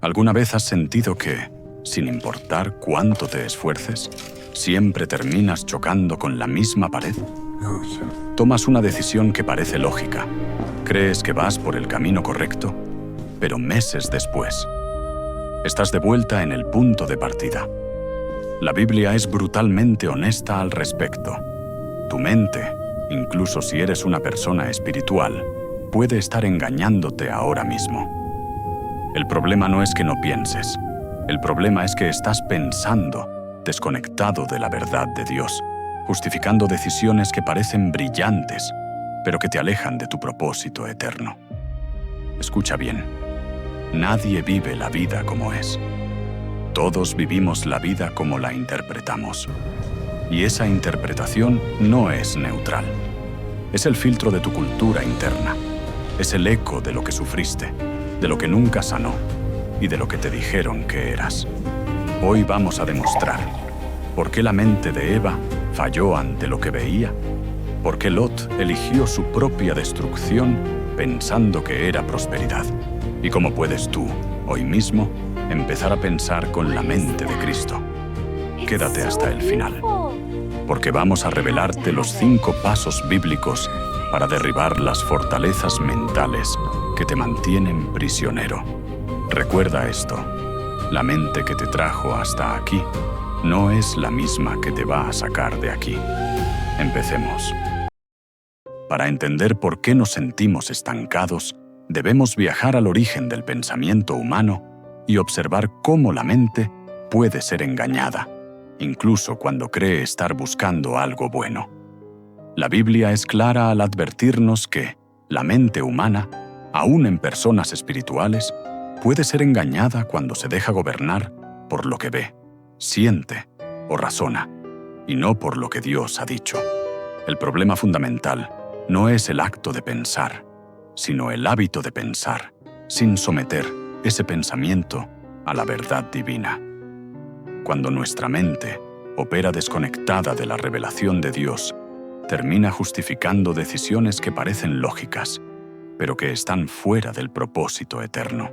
¿Alguna vez has sentido que, sin importar cuánto te esfuerces, siempre terminas chocando con la misma pared? Tomas una decisión que parece lógica, crees que vas por el camino correcto, pero meses después, estás de vuelta en el punto de partida. La Biblia es brutalmente honesta al respecto. Tu mente, incluso si eres una persona espiritual, puede estar engañándote ahora mismo. El problema no es que no pienses. El problema es que estás pensando, desconectado de la verdad de Dios, justificando decisiones que parecen brillantes, pero que te alejan de tu propósito eterno. Escucha bien. Nadie vive la vida como es. Todos vivimos la vida como la interpretamos. Y esa interpretación no es neutral. Es el filtro de tu cultura interna. Es el eco de lo que sufriste, de lo que nunca sanó y de lo que te dijeron que eras. Hoy vamos a demostrar por qué la mente de Eva falló ante lo que veía, por qué Lot eligió su propia destrucción pensando que era prosperidad, y cómo puedes tú, hoy mismo, empezar a pensar con la mente de Cristo. Quédate hasta el final, porque vamos a revelarte los 5 pasos bíblicos para derribar las fortalezas mentales que te mantienen prisionero. Recuerda esto, la mente que te trajo hasta aquí no es la misma que te va a sacar de aquí. Empecemos. Para entender por qué nos sentimos estancados, debemos viajar al origen del pensamiento humano y observar cómo la mente puede ser engañada, incluso cuando cree estar buscando algo bueno. La Biblia es clara al advertirnos que la mente humana, aún en personas espirituales, puede ser engañada cuando se deja gobernar por lo que ve, siente o razona, y no por lo que Dios ha dicho. El problema fundamental no es el acto de pensar, sino el hábito de pensar, sin someter ese pensamiento a la verdad divina. Cuando nuestra mente opera desconectada de la revelación de Dios, termina justificando decisiones que parecen lógicas, pero que están fuera del propósito eterno.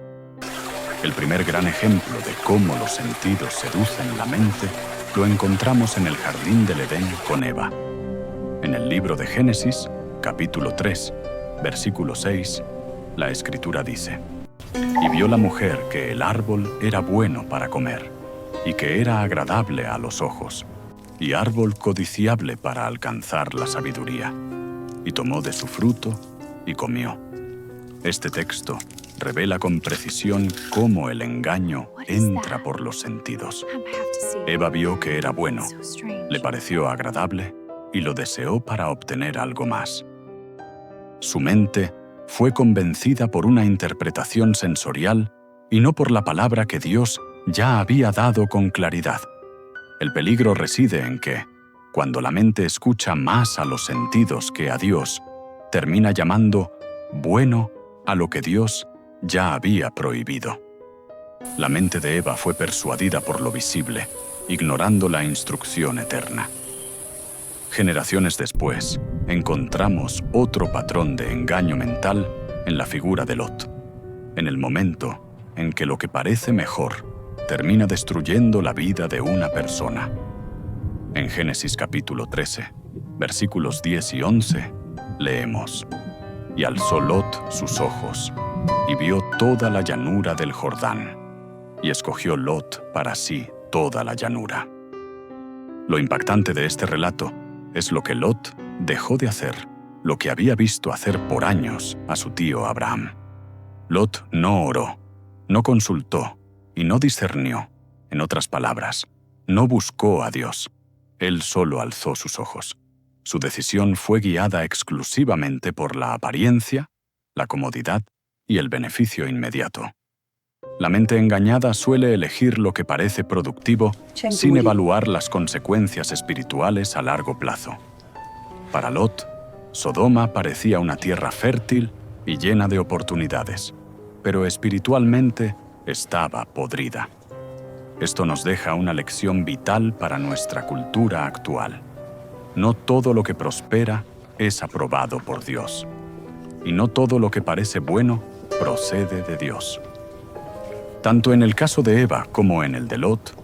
El primer gran ejemplo de cómo los sentidos seducen la mente lo encontramos en el jardín del Edén con Eva. En el libro de Génesis, capítulo 3, versículo 6, la Escritura dice: «Y vio la mujer que el árbol era bueno para comer, y que era agradable a los ojos, y árbol codiciable para alcanzar la sabiduría. Y tomó de su fruto y comió». Este texto revela con precisión cómo el engaño entra por los sentidos. Eva vio que era bueno, le pareció agradable y lo deseó para obtener algo más. Su mente fue convencida por una interpretación sensorial y no por la palabra que Dios ya había dado con claridad. El peligro reside en que, cuando la mente escucha más a los sentidos que a Dios, termina llamando bueno a lo que Dios ya había prohibido. La mente de Eva fue persuadida por lo visible, ignorando la instrucción eterna. Generaciones después, encontramos otro patrón de engaño mental en la figura de Lot, en el momento en que lo que parece mejor termina destruyendo la vida de una persona. En Génesis capítulo 13, versículos 10 y 11, leemos: «Y alzó Lot sus ojos, y vio toda la llanura del Jordán, y escogió Lot para sí toda la llanura». Lo impactante de este relato es lo que Lot dejó de hacer, lo que había visto hacer por años a su tío Abraham. Lot no oró, no consultó y no discernió. En otras palabras, no buscó a Dios. Él solo alzó sus ojos. Su decisión fue guiada exclusivamente por la apariencia, la comodidad y el beneficio inmediato. La mente engañada suele elegir lo que parece productivo sin evaluar las consecuencias espirituales a largo plazo. Para Lot, Sodoma parecía una tierra fértil y llena de oportunidades, pero espiritualmente estaba podrida. Esto nos deja una lección vital para nuestra cultura actual. No todo lo que prospera es aprobado por Dios, y no todo lo que parece bueno procede de Dios. Tanto en el caso de Eva como en el de Lot,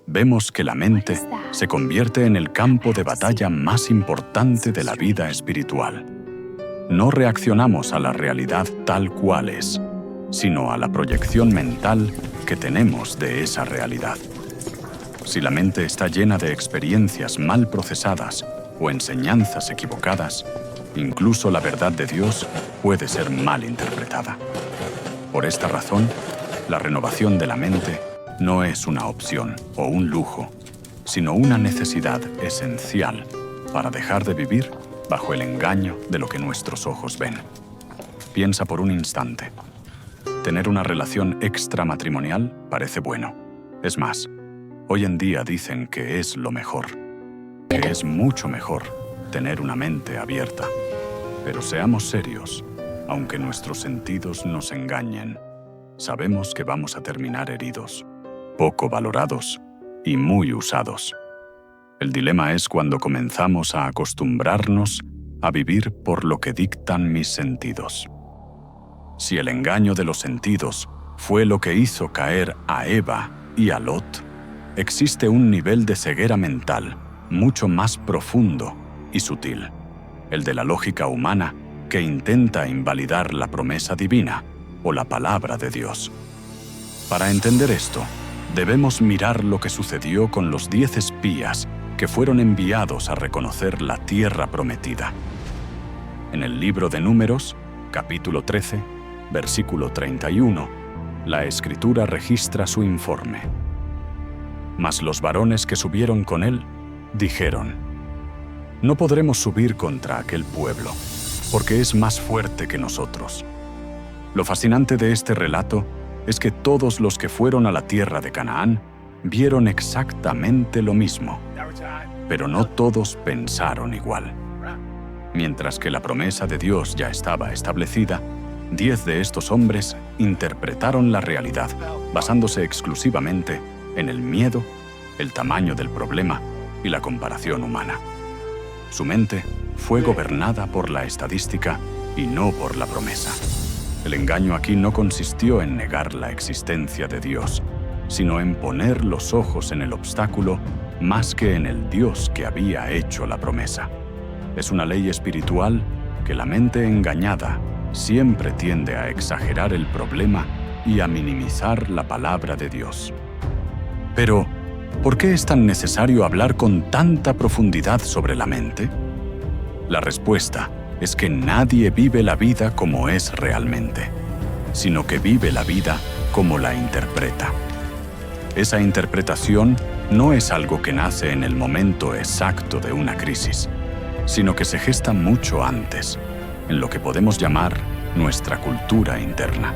vemos que la mente se convierte en el campo de batalla más importante de la vida espiritual. No reaccionamos a la realidad tal cual es, sino a la proyección mental que tenemos de esa realidad. Si la mente está llena de experiencias mal procesadas o enseñanzas equivocadas, incluso la verdad de Dios puede ser mal interpretada. Por esta razón, la renovación de la mente no es una opción o un lujo, sino una necesidad esencial para dejar de vivir bajo el engaño de lo que nuestros ojos ven. Piensa por un instante. Tener una relación extramatrimonial parece bueno. Es más, hoy en día dicen que es lo mejor, que es mucho mejor tener una mente abierta. Pero seamos serios, aunque nuestros sentidos nos engañen, sabemos que vamos a terminar heridos, poco valorados y muy usados. El dilema es cuando comenzamos a acostumbrarnos a vivir por lo que dictan mis sentidos. Si el engaño de los sentidos fue lo que hizo caer a Eva y a Lot, existe un nivel de ceguera mental mucho más profundo y sutil, el de la lógica humana que intenta invalidar la promesa divina o la palabra de Dios. Para entender esto, debemos mirar lo que sucedió con los 10 espías que fueron enviados a reconocer la tierra prometida. En el libro de Números, capítulo 13, versículo 31, la Escritura registra su informe. Mas los varones que subieron con él dijeron: no podremos subir contra aquel pueblo, porque es más fuerte que nosotros. Lo fascinante de este relato es que todos los que fueron a la tierra de Canaán vieron exactamente lo mismo, pero no todos pensaron igual. Mientras que la promesa de Dios ya estaba establecida, 10 de estos hombres interpretaron la realidad basándose exclusivamente en el miedo, el tamaño del problema y la comparación humana. Su mente fue gobernada por la estadística y no por la promesa. El engaño aquí no consistió en negar la existencia de Dios, sino en poner los ojos en el obstáculo más que en el Dios que había hecho la promesa. Es una ley espiritual que la mente engañada siempre tiende a exagerar el problema y a minimizar la palabra de Dios. Pero, ¿por qué es tan necesario hablar con tanta profundidad sobre la mente? La respuesta es que nadie vive la vida como es realmente, sino que vive la vida como la interpreta. Esa interpretación no es algo que nace en el momento exacto de una crisis, sino que se gesta mucho antes, en lo que podemos llamar nuestra cultura interna.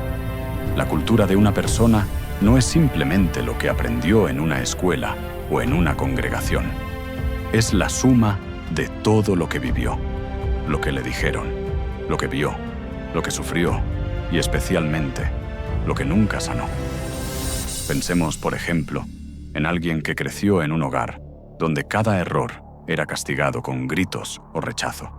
La cultura de una persona no es simplemente lo que aprendió en una escuela o en una congregación. Es la suma de todo lo que vivió, lo que le dijeron, lo que vio, lo que sufrió y especialmente lo que nunca sanó. Pensemos, por ejemplo, en alguien que creció en un hogar donde cada error era castigado con gritos o rechazo.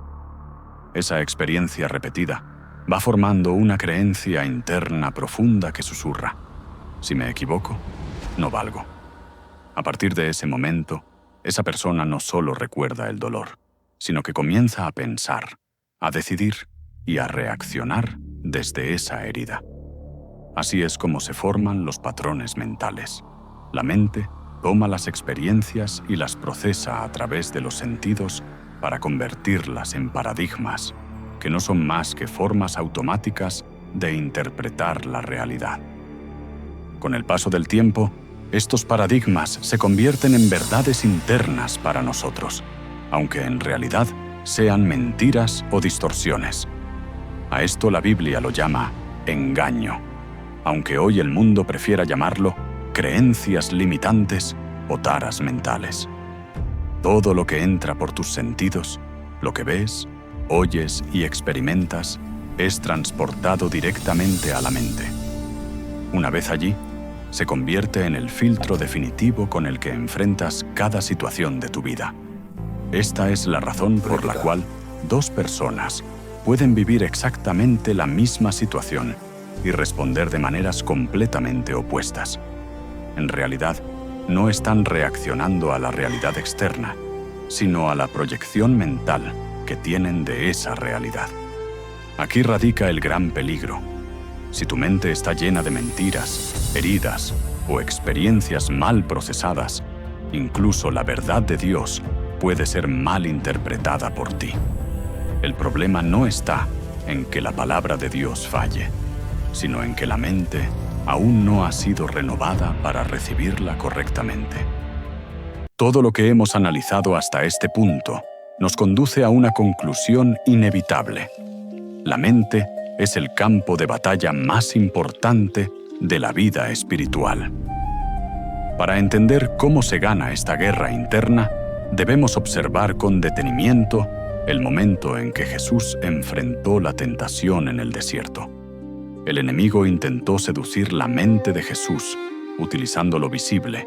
Esa experiencia repetida va formando una creencia interna profunda que susurra: si me equivoco, no valgo. A partir de ese momento, esa persona no solo recuerda el dolor, sino que comienza a pensar, a decidir y a reaccionar desde esa herida. Así es como se forman los patrones mentales. La mente toma las experiencias y las procesa a través de los sentidos para convertirlas en paradigmas, que no son más que formas automáticas de interpretar la realidad. Con el paso del tiempo, estos paradigmas se convierten en verdades internas para nosotros, aunque en realidad sean mentiras o distorsiones. A esto la Biblia lo llama engaño, aunque hoy el mundo prefiera llamarlo creencias limitantes o taras mentales. Todo lo que entra por tus sentidos, lo que ves, oyes y experimentas, es transportado directamente a la mente. Una vez allí, se convierte en el filtro definitivo con el que enfrentas cada situación de tu vida. Esta es la razón por la cual dos personas pueden vivir exactamente la misma situación y responder de maneras completamente opuestas. En realidad, no están reaccionando a la realidad externa, sino a la proyección mental que tienen de esa realidad. Aquí radica el gran peligro. Si tu mente está llena de mentiras, heridas o experiencias mal procesadas, incluso la verdad de Dios puede ser mal interpretada por ti. El problema no está en que la palabra de Dios falle, sino en que la mente aún no ha sido renovada para recibirla correctamente. Todo lo que hemos analizado hasta este punto nos conduce a una conclusión inevitable. La mente es el campo de batalla más importante de la vida espiritual. Para entender cómo se gana esta guerra interna, debemos observar con detenimiento el momento en que Jesús enfrentó la tentación en el desierto. El enemigo intentó seducir la mente de Jesús, utilizando lo visible,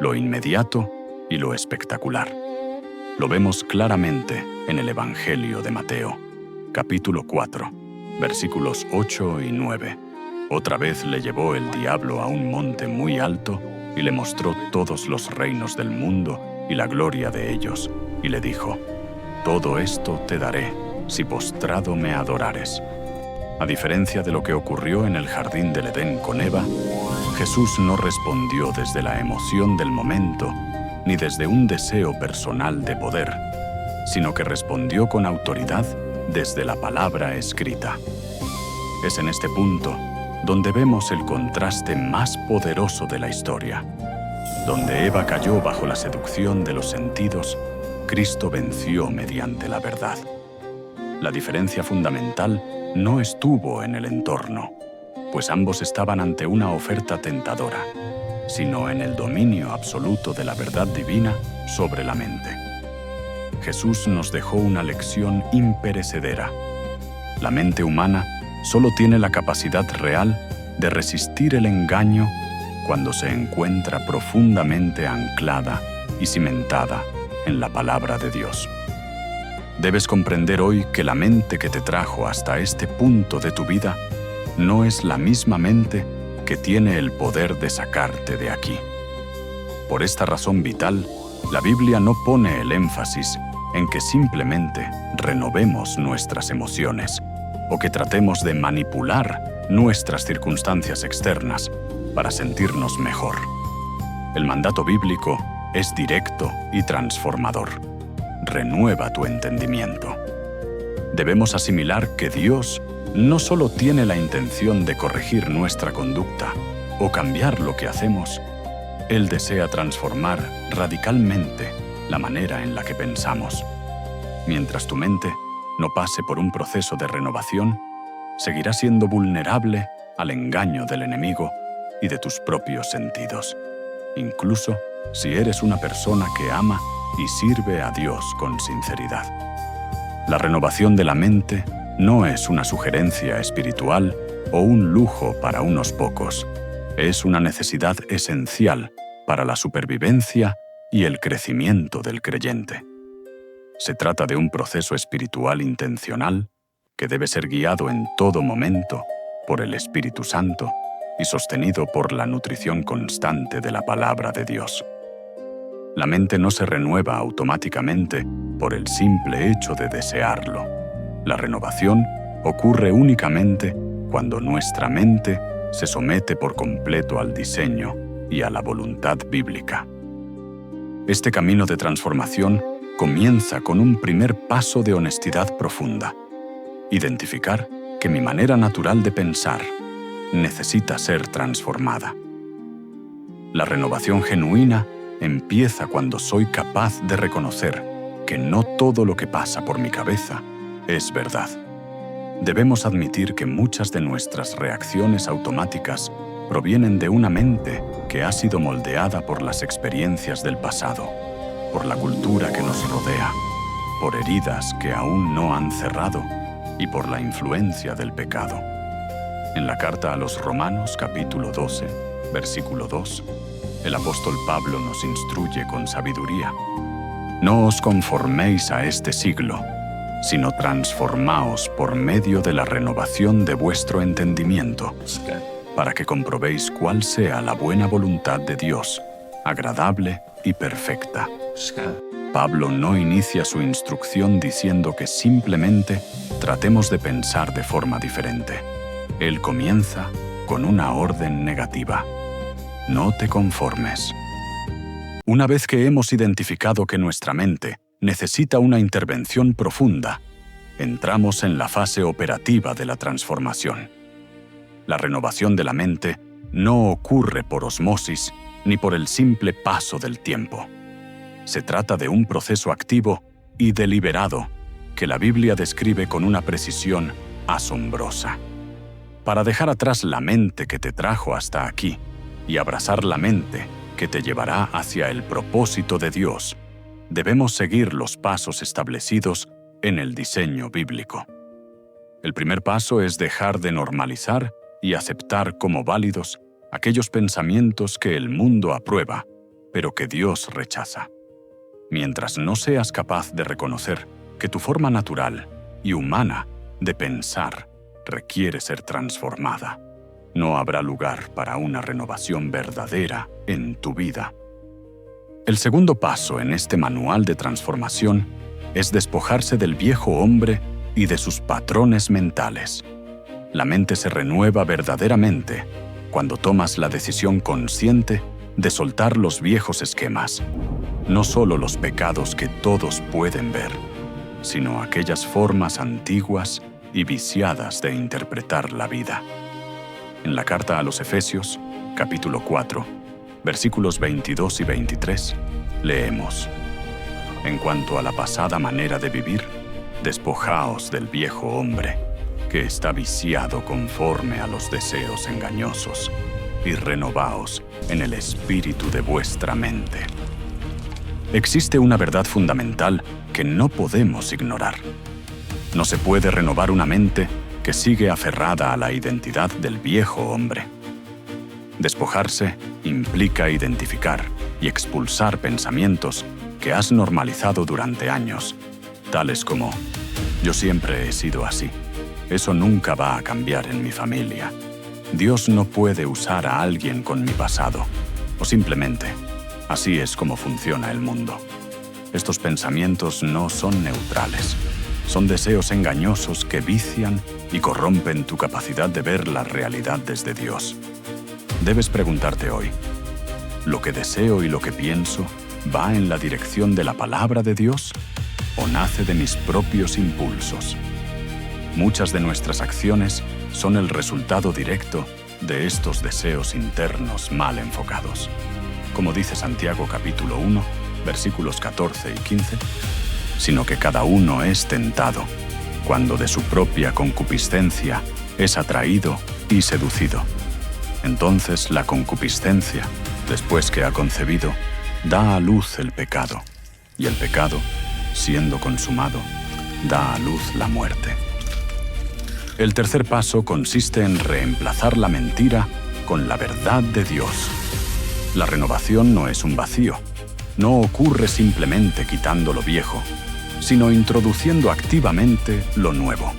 lo inmediato y lo espectacular. Lo vemos claramente en el Evangelio de Mateo, capítulo 4, versículos 8 y 9. Otra vez le llevó el diablo a un monte muy alto y le mostró todos los reinos del mundo y la gloria de ellos, y le dijo: «Todo esto te daré, si postrado me adorares». A diferencia de lo que ocurrió en el jardín del Edén con Eva, Jesús no respondió desde la emoción del momento ni desde un deseo personal de poder, sino que respondió con autoridad desde la palabra escrita. Es en este punto donde vemos el contraste más poderoso de la historia. Donde Eva cayó bajo la seducción de los sentidos, Cristo venció mediante la verdad. La diferencia fundamental no estuvo en el entorno, pues ambos estaban ante una oferta tentadora, sino en el dominio absoluto de la verdad divina sobre la mente. Jesús nos dejó una lección imperecedera. La mente humana solo tiene la capacidad real de resistir el engaño cuando se encuentra profundamente anclada y cimentada en la palabra de Dios. Debes comprender hoy que la mente que te trajo hasta este punto de tu vida no es la misma mente que tiene el poder de sacarte de aquí. Por esta razón vital, la Biblia no pone el énfasis en que simplemente renovemos nuestras emociones o que tratemos de manipular nuestras circunstancias externas para sentirnos mejor. El mandato bíblico es directo y transformador. Renueva tu entendimiento. Debemos asimilar que Dios no solo tiene la intención de corregir nuestra conducta o cambiar lo que hacemos, Él desea transformar radicalmente la manera en la que pensamos. Mientras tu mente no pase por un proceso de renovación, seguirá siendo vulnerable al engaño del enemigo y de tus propios sentidos, incluso si eres una persona que ama y sirve a Dios con sinceridad. La renovación de la mente no es una sugerencia espiritual o un lujo para unos pocos. Es una necesidad esencial para la supervivencia y el crecimiento del creyente. Se trata de un proceso espiritual intencional que debe ser guiado en todo momento por el Espíritu Santo y sostenido por la nutrición constante de la palabra de Dios. La mente no se renueva automáticamente por el simple hecho de desearlo. La renovación ocurre únicamente cuando nuestra mente se somete por completo al diseño y a la voluntad bíblica. Este camino de transformación comienza con un primer paso de honestidad profunda: identificar que mi manera natural de pensar necesita ser transformada. La renovación genuina empieza cuando soy capaz de reconocer que no todo lo que pasa por mi cabeza es verdad. Debemos admitir que muchas de nuestras reacciones automáticas provienen de una mente que ha sido moldeada por las experiencias del pasado, por la cultura que nos rodea, por heridas que aún no han cerrado y por la influencia del pecado. En la carta a los Romanos, capítulo 12, versículo 2, el apóstol Pablo nos instruye con sabiduría: «No os conforméis a este siglo, sino transformaos por medio de la renovación de vuestro entendimiento, para que comprobéis cuál sea la buena voluntad de Dios, agradable y perfecta. Pablo no inicia su instrucción diciendo que simplemente tratemos de pensar de forma diferente. Él comienza con una orden negativa. No te conformes. Una vez que hemos identificado que nuestra mente necesita una intervención profunda, entramos en la fase operativa de la transformación. La renovación de la mente no ocurre por osmosis ni por el simple paso del tiempo. Se trata de un proceso activo y deliberado que la Biblia describe con una precisión asombrosa. Para dejar atrás la mente que te trajo hasta aquí y abrazar la mente que te llevará hacia el propósito de Dios, debemos seguir los pasos establecidos en el diseño bíblico. El primer paso es dejar de normalizar y aceptar como válidos aquellos pensamientos que el mundo aprueba, pero que Dios rechaza. Mientras no seas capaz de reconocer que tu forma natural y humana de pensar requiere ser transformada, no habrá lugar para una renovación verdadera en tu vida. El segundo paso en este manual de transformación es despojarse del viejo hombre y de sus patrones mentales. La mente se renueva verdaderamente cuando tomas la decisión consciente de soltar los viejos esquemas, no solo los pecados que todos pueden ver, sino aquellas formas antiguas y viciadas de interpretar la vida. En la carta a los Efesios, capítulo 4, versículos 22 y 23, leemos: En cuanto a la pasada manera de vivir, despojaos del viejo hombre, que está viciado conforme a los deseos engañosos, y renovaos en el espíritu de vuestra mente. Existe una verdad fundamental que no podemos ignorar. No se puede renovar una mente que sigue aferrada a la identidad del viejo hombre. Despojarse implica identificar y expulsar pensamientos que has normalizado durante años, tales como: yo siempre he sido así, eso nunca va a cambiar en mi familia, Dios no puede usar a alguien con mi pasado, o simplemente, así es como funciona el mundo. Estos pensamientos no son neutrales. Son deseos engañosos que vician y corrompen tu capacidad de ver la realidad desde Dios. Debes preguntarte hoy: ¿lo que deseo y lo que pienso va en la dirección de la palabra de Dios o nace de mis propios impulsos? Muchas de nuestras acciones son el resultado directo de estos deseos internos mal enfocados. Como dice Santiago capítulo 1, versículos 14 y 15, sino que cada uno es tentado cuando de su propia concupiscencia es atraído y seducido. Entonces la concupiscencia, después que ha concebido, da a luz el pecado, y el pecado, siendo consumado, da a luz la muerte. El tercer paso consiste en reemplazar la mentira con la verdad de Dios. La renovación no es un vacío. No ocurre simplemente quitando lo viejo, sino introduciendo activamente lo nuevo.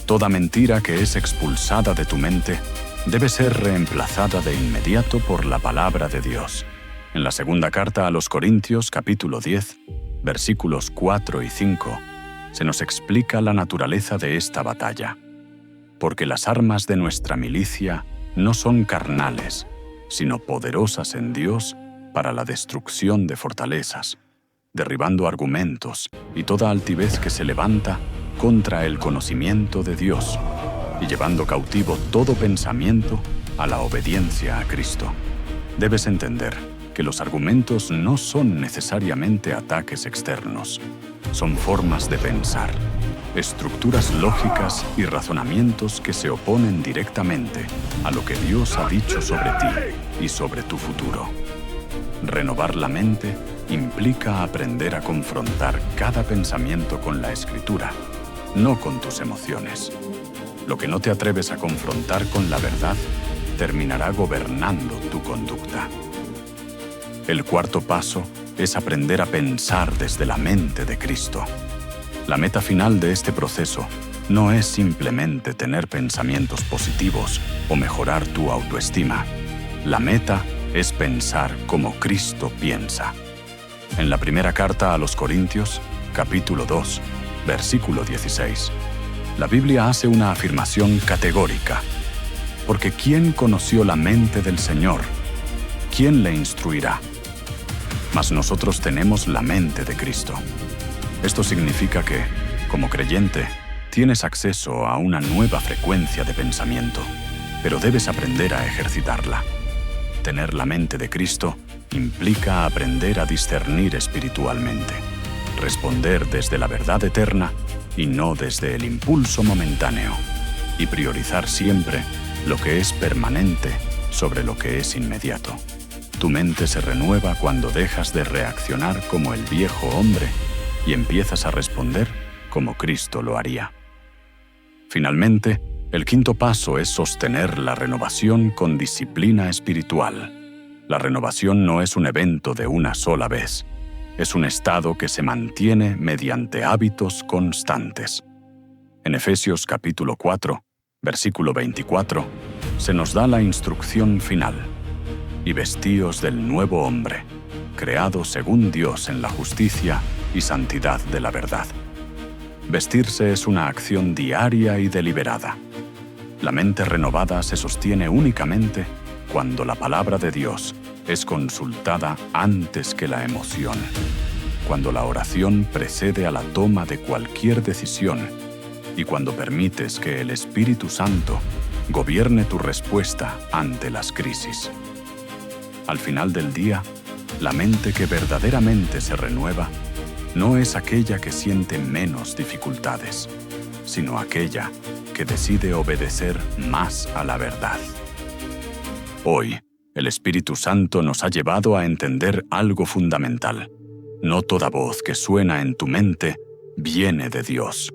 Toda mentira que es expulsada de tu mente debe ser reemplazada de inmediato por la palabra de Dios. En la segunda carta a los Corintios, capítulo 10, versículos 4 y 5, se nos explica la naturaleza de esta batalla. Porque las armas de nuestra milicia no son carnales, sino poderosas en Dios para la destrucción de fortalezas, derribando argumentos y toda altivez que se levanta contra el conocimiento de Dios, y llevando cautivo todo pensamiento a la obediencia a Cristo. Debes entender que los argumentos no son necesariamente ataques externos, son formas de pensar, estructuras lógicas y razonamientos que se oponen directamente a lo que Dios ha dicho sobre ti y sobre tu futuro. Renovar la mente implica aprender a confrontar cada pensamiento con la Escritura, no con tus emociones. Lo que no te atreves a confrontar con la verdad terminará gobernando tu conducta. El cuarto paso es aprender a pensar desde la mente de Cristo. La meta final de este proceso no es simplemente tener pensamientos positivos o mejorar tu autoestima. La meta es pensar como Cristo piensa. En la primera carta a los Corintios, capítulo 2, versículo 16, la Biblia hace una afirmación categórica. Porque ¿quién conoció la mente del Señor? ¿Quién le instruirá? Mas nosotros tenemos la mente de Cristo. Esto significa que, como creyente, tienes acceso a una nueva frecuencia de pensamiento, pero debes aprender a ejercitarla. Tener la mente de Cristo implica aprender a discernir espiritualmente, responder desde la verdad eterna y no desde el impulso momentáneo, y priorizar siempre lo que es permanente sobre lo que es inmediato. Tu mente se renueva cuando dejas de reaccionar como el viejo hombre y empiezas a responder como Cristo lo haría. Finalmente, el quinto paso es sostener la renovación con disciplina espiritual. La renovación no es un evento de una sola vez. Es un estado que se mantiene mediante hábitos constantes. En Efesios capítulo 4, versículo 24, se nos da la instrucción final. Y vestíos del nuevo hombre, creado según Dios en la justicia y santidad de la verdad. Vestirse es una acción diaria y deliberada. La mente renovada se sostiene únicamente cuando la palabra de Dios es consultada antes que la emoción, cuando la oración precede a la toma de cualquier decisión y cuando permites que el Espíritu Santo gobierne tu respuesta ante las crisis. Al final del día, la mente que verdaderamente se renueva no es aquella que siente menos dificultades, sino aquella que decide obedecer más a la verdad. Hoy, el Espíritu Santo nos ha llevado a entender algo fundamental. No toda voz que suena en tu mente viene de Dios,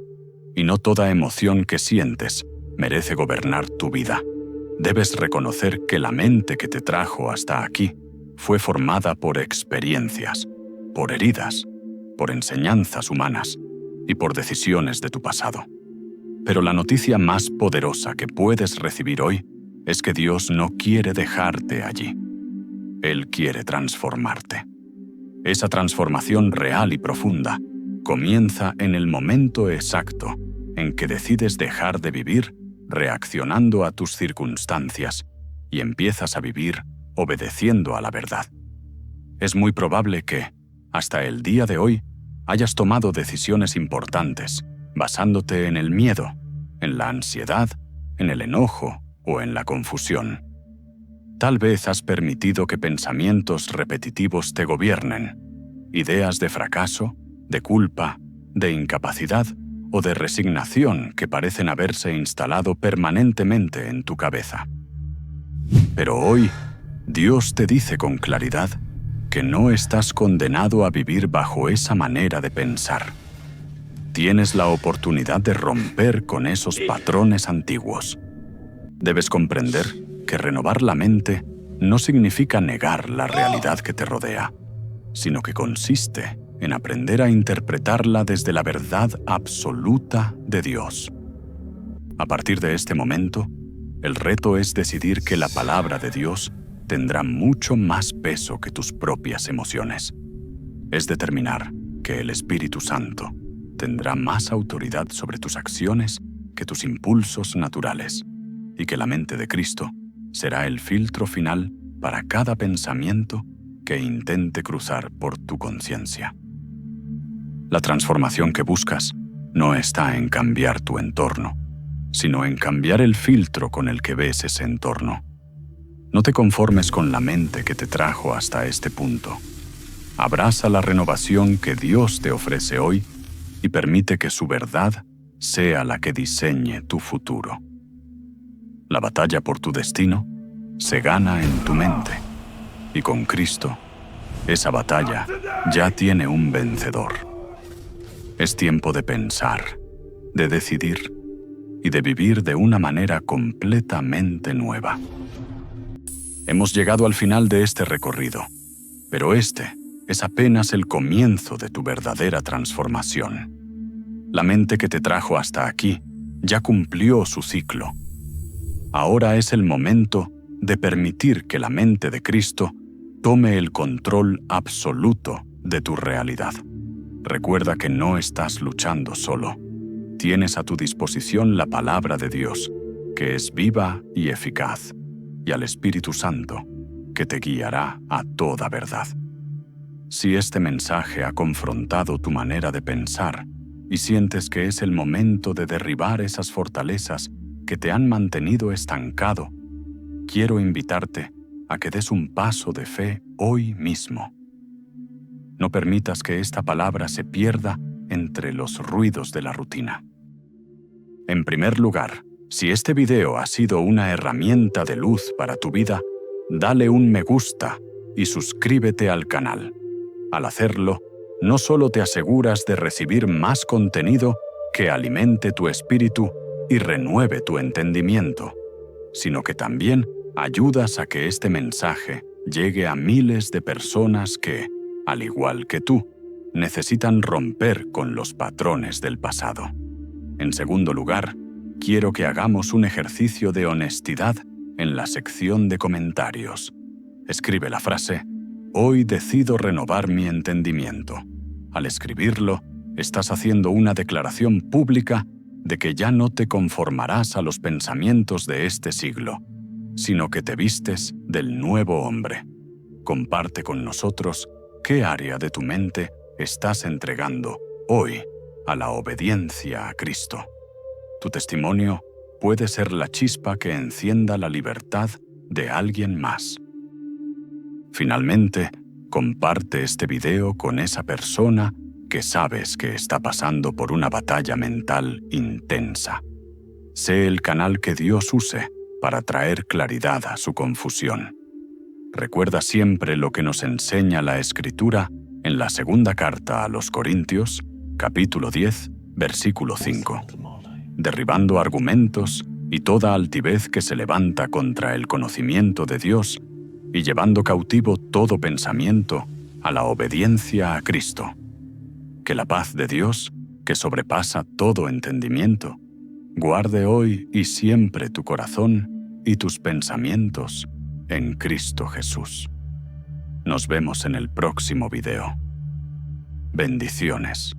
y no toda emoción que sientes merece gobernar tu vida. Debes reconocer que la mente que te trajo hasta aquí fue formada por experiencias, por heridas, por enseñanzas humanas y por decisiones de tu pasado. Pero la noticia más poderosa que puedes recibir hoy es que Dios no quiere dejarte allí. Él quiere transformarte. Esa transformación real y profunda comienza en el momento exacto en que decides dejar de vivir reaccionando a tus circunstancias y empiezas a vivir obedeciendo a la verdad. Es muy probable que, hasta el día de hoy, hayas tomado decisiones importantes basándote en el miedo, en la ansiedad, en el enojo o en la confusión. Tal vez has permitido que pensamientos repetitivos te gobiernen, ideas de fracaso, de culpa, de incapacidad o de resignación que parecen haberse instalado permanentemente en tu cabeza. Pero hoy, Dios te dice con claridad que no estás condenado a vivir bajo esa manera de pensar. Tienes la oportunidad de romper con esos patrones antiguos. Debes comprender que renovar la mente no significa negar la realidad que te rodea, sino que consiste en aprender a interpretarla desde la verdad absoluta de Dios. A partir de este momento, el reto es decidir que la palabra de Dios tendrá mucho más peso que tus propias emociones. Es determinar que el Espíritu Santo tendrá más autoridad sobre tus acciones que tus impulsos naturales, y que la mente de Cristo será el filtro final para cada pensamiento que intente cruzar por tu conciencia. La transformación que buscas no está en cambiar tu entorno, sino en cambiar el filtro con el que ves ese entorno. No te conformes con la mente que te trajo hasta este punto. Abraza la renovación que Dios te ofrece hoy y permite que su verdad sea la que diseñe tu futuro. La batalla por tu destino se gana en tu mente, y con Cristo, esa batalla ya tiene un vencedor. Es tiempo de pensar, de decidir y de vivir de una manera completamente nueva. Hemos llegado al final de este recorrido, pero este es apenas el comienzo de tu verdadera transformación. La mente que te trajo hasta aquí ya cumplió su ciclo. Ahora es el momento de permitir que la mente de Cristo tome el control absoluto de tu realidad. Recuerda que no estás luchando solo. Tienes a tu disposición la palabra de Dios, que es viva y eficaz, y al Espíritu Santo, que te guiará a toda verdad. Si este mensaje ha confrontado tu manera de pensar y sientes que es el momento de derribar esas fortalezas que te han mantenido estancado, quiero invitarte a que des un paso de fe hoy mismo. No permitas que esta palabra se pierda entre los ruidos de la rutina. En primer lugar, si este video ha sido una herramienta de luz para tu vida, dale un me gusta y suscríbete al canal. Al hacerlo, no solo te aseguras de recibir más contenido que alimente tu espíritu y renueve tu entendimiento, sino que también ayudas a que este mensaje llegue a miles de personas que, al igual que tú, necesitan romper con los patrones del pasado. En segundo lugar, quiero que hagamos un ejercicio de honestidad en la sección de comentarios. Escribe la frase: "Hoy decido renovar mi entendimiento". Al escribirlo, estás haciendo una declaración pública de que ya no te conformarás a los pensamientos de este siglo, sino que te vistes del nuevo hombre. Comparte con nosotros qué área de tu mente estás entregando hoy a la obediencia a Cristo. Tu testimonio puede ser la chispa que encienda la libertad de alguien más. Finalmente, comparte este video con esa persona que sabes que está pasando por una batalla mental intensa. Sé el canal que Dios use para traer claridad a su confusión. Recuerda siempre lo que nos enseña la Escritura en la segunda carta a los Corintios, capítulo 10, versículo 5. Derribando argumentos y toda altivez que se levanta contra el conocimiento de Dios, y llevando cautivo todo pensamiento a la obediencia a Cristo. Que la paz de Dios, que sobrepasa todo entendimiento, guarde hoy y siempre tu corazón y tus pensamientos en Cristo Jesús. Nos vemos en el próximo video. Bendiciones.